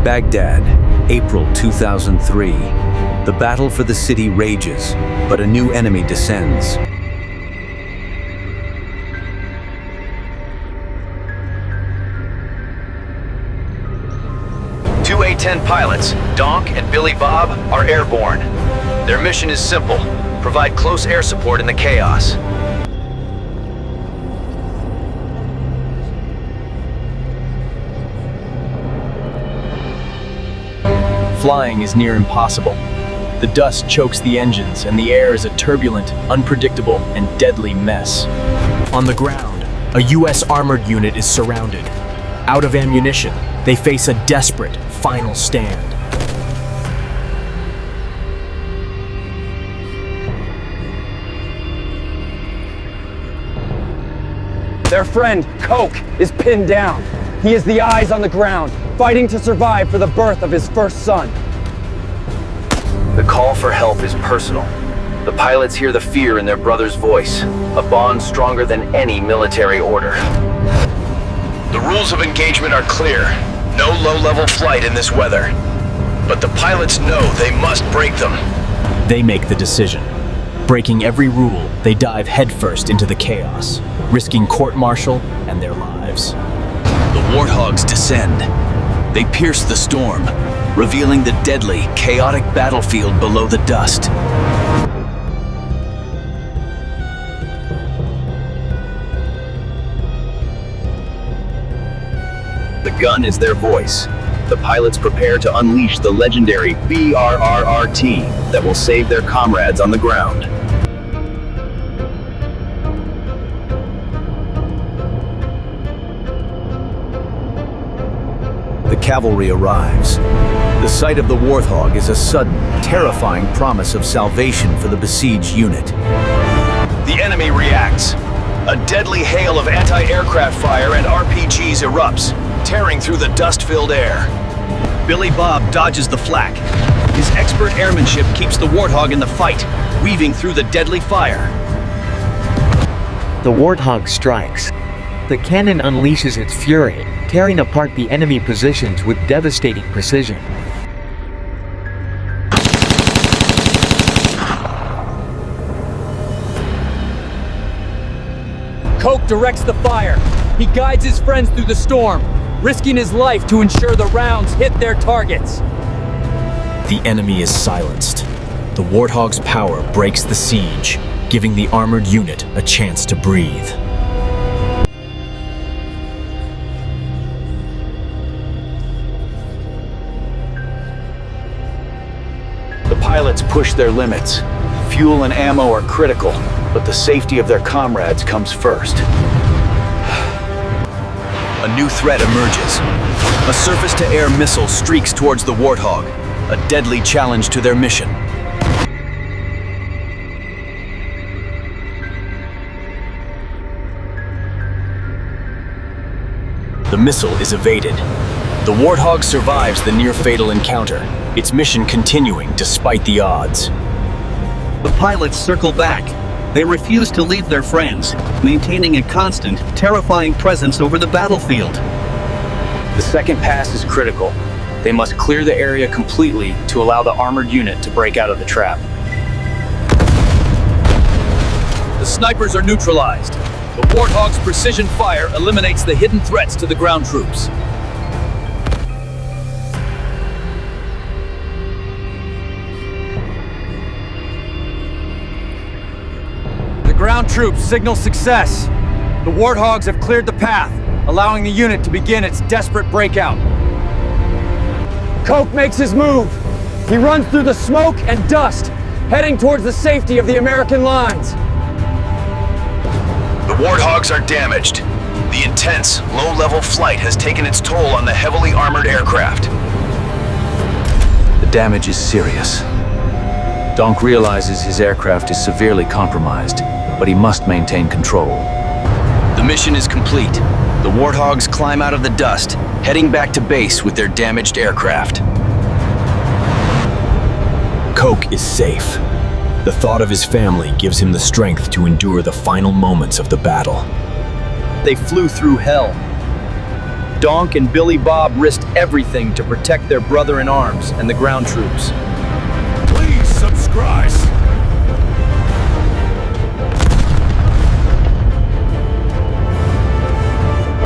Baghdad, April 2003. The battle for the city rages, but a new enemy descends. Two A-10 pilots, Donk and Billy Bob, are airborne. Their mission is simple: provide close air support in the chaos. Flying is near impossible. The dust chokes the engines, and the air is a turbulent, unpredictable, and deadly mess. On the ground, a U.S. armored unit is surrounded. Out of ammunition, they face a desperate, final stand. Their friend, Coke, is pinned down. He is the eyes on the ground, fighting to survive for the birth of his first son. The call for help is personal. The pilots hear the fear in their brother's voice, a bond stronger than any military order. The rules of engagement are clear. No low-level flight in this weather. But the pilots know they must break them. They make the decision. Breaking every rule, they dive headfirst into the chaos, risking court-martial and their lives. The Warthogs descend. They pierce the storm, revealing the deadly, chaotic battlefield below the dust. The gun is their voice. The pilots prepare to unleash the legendary BRRRT that will save their comrades on the ground. The cavalry arrives. The sight of the Warthog is a sudden, terrifying promise of salvation for the besieged unit. The enemy reacts. A deadly hail of anti-aircraft fire and RPGs erupts, tearing through the dust-filled air. Billy Bob dodges the Flak. His expert airmanship keeps the Warthog in the fight, weaving through the deadly fire. The Warthog strikes. The cannon unleashes its fury, tearing apart the enemy positions with devastating precision. Coke directs the fire. He guides his friends through the storm, risking his life to ensure the rounds hit their targets. The enemy is silenced. The Warthog's power breaks the siege, giving the armored unit a chance to breathe. The pilots push their limits. Fuel and ammo are critical, but the safety of their comrades comes first. A new threat emerges. A surface-to-air missile streaks towards the Warthog, a deadly challenge to their mission. The missile is evaded. The Warthog survives the near-fatal encounter, its mission continuing despite the odds. The pilots circle back. They refuse to leave their friends, maintaining a constant, terrifying presence over the battlefield. The second pass is critical. They must clear the area completely to allow the armored unit to break out of the trap. The snipers are neutralized. The Warthog's precision fire eliminates the hidden threats to the ground troops. The ground troops signal success. The Warthogs have cleared the path, allowing the unit to begin its desperate breakout. Coke makes his move. He runs through the smoke and dust, heading towards the safety of the American lines. The Warthogs are damaged. The intense, low-level flight has taken its toll on the heavily armored aircraft. The damage is serious. Donk realizes his aircraft is severely compromised, but he must maintain control. The mission is complete. The Warthogs climb out of the dust, heading back to base with their damaged aircraft. Coke is safe. The thought of his family gives him the strength to endure the final moments of the battle. They flew through hell. Donk and Billy Bob risked everything to protect their brother-in-arms and the ground troops. Please subscribe.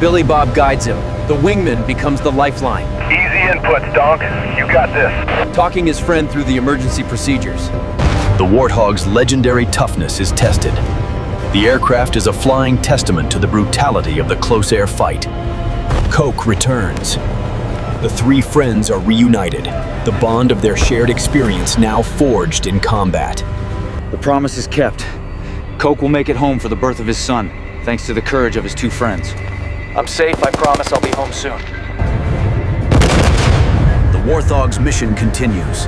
Billy Bob guides him. The wingman becomes the lifeline, Easy inputs, Donk. You got this. talking his friend through the emergency procedures. The Warthog's legendary toughness is tested. The aircraft is a flying testament to the brutality of the close air fight. Coke returns. The three friends are reunited, the bond of their shared experience now forged in combat. The promise is kept. Coke will make it home for the birth of his son, thanks to the courage of his two friends. I'm safe, I promise I'll be home soon. The Warthog's mission continues.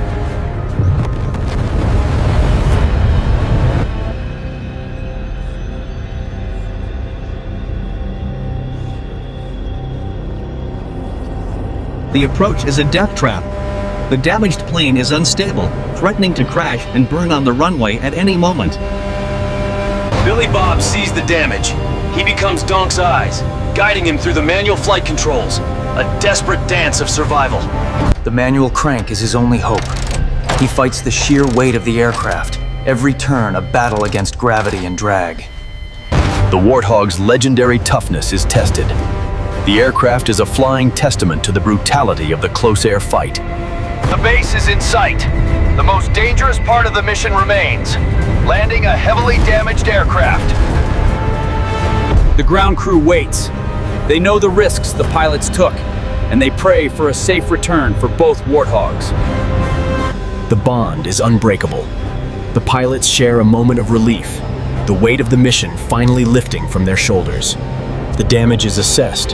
The approach is a death trap. The damaged plane is unstable, threatening to crash and burn on the runway at any moment. Billy Bob sees the damage. He becomes Donk's eyes, guiding him through the manual flight controls. A desperate dance of survival. The manual crank is his only hope. He fights the sheer weight of the aircraft. Every turn a battle against gravity and drag. The Warthog's legendary toughness is tested. The aircraft is a flying testament to the brutality of the close air fight. The base is in sight. The most dangerous part of the mission remains. Landing a heavily damaged aircraft. The ground crew waits. They know the risks the pilots took, and they pray for a safe return for both Warthogs. The bond is unbreakable. The pilots share a moment of relief, the weight of the mission finally lifting from their shoulders. The damage is assessed.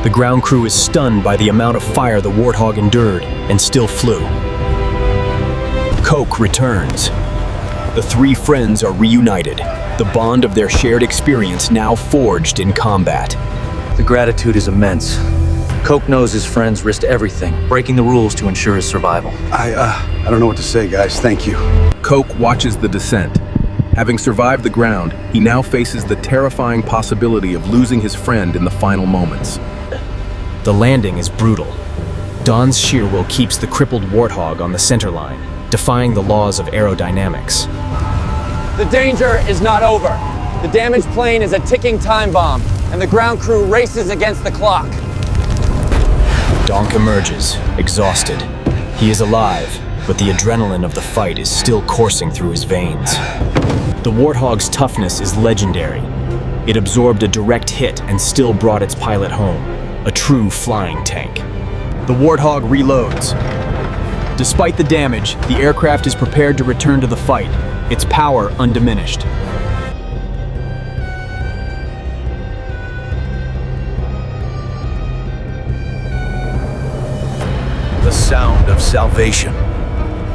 The ground crew is stunned by the amount of fire the Warthog endured and still flew. Coke returns. The three friends are reunited, the bond of their shared experience now forged in combat. The gratitude is immense. Coke knows his friends risked everything, breaking the rules to ensure his survival. I don't know what to say, guys. Thank you. Coke watches the descent. Having survived the ground, he now faces the terrifying possibility of losing his friend in the final moments. The landing is brutal. Don's shear will keeps the crippled Warthog on the center line, defying the laws of aerodynamics. The danger is not over. The damaged plane is a ticking time bomb, and the ground crew races against the clock. Donk emerges, exhausted. He is alive, but the adrenaline of the fight is still coursing through his veins. The Warthog's toughness is legendary. It absorbed a direct hit and still brought its pilot home, a true flying tank. The Warthog reloads. Despite the damage, the aircraft is prepared to return to the fight, its power undiminished. The sound of salvation.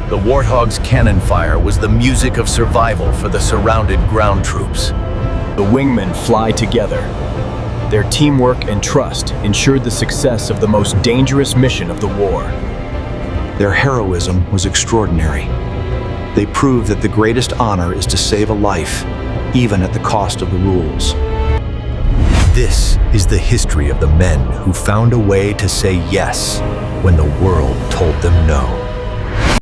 The Warthog's cannon fire was the music of survival for the surrounded ground troops. The wingmen fly together. Their teamwork and trust ensured the success of the most dangerous mission of the war. Their heroism was extraordinary. They proved that the greatest honor is to save a life, even at the cost of the rules. This is the history of the men who found a way to say yes when the world told them no.